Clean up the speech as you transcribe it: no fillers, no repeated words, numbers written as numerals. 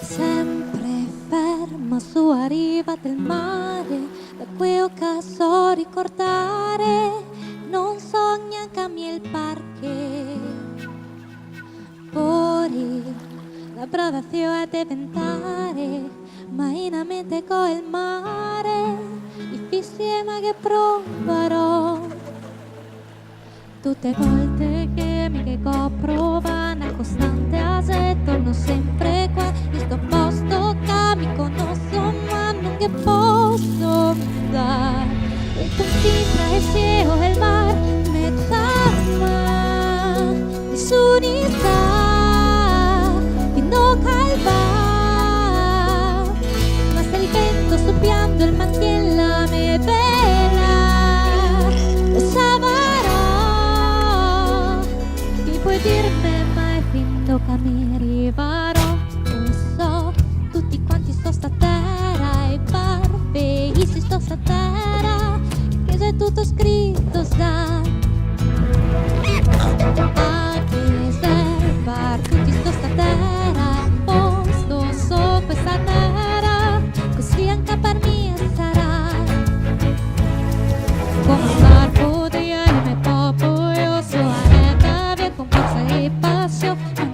sempre ferma sulla riva del mare, da quel che so ricordare, non sogna che il parque. Fuori la brava zio è diventare, ma in mente con il mare, il insieme che proverò. Tutte volte che mi prova una costante a se torno sempre qua in sto posto che mi conosco ma non che posso dar e continua il cielo e il mar me chiama nessuno sa che non calva ma se il vento soffiando il mantiella me vela lo saprò. Puoi dirmi mai fino che mi arriverò. Lo so, tutti quanti sto sta terra e parfeisi sto sta terra che c'è tutto scritto sta a riservar tutti sto sta terra posto so questa terra così anche per me sarà come barco di anime popolo io so con forza e passione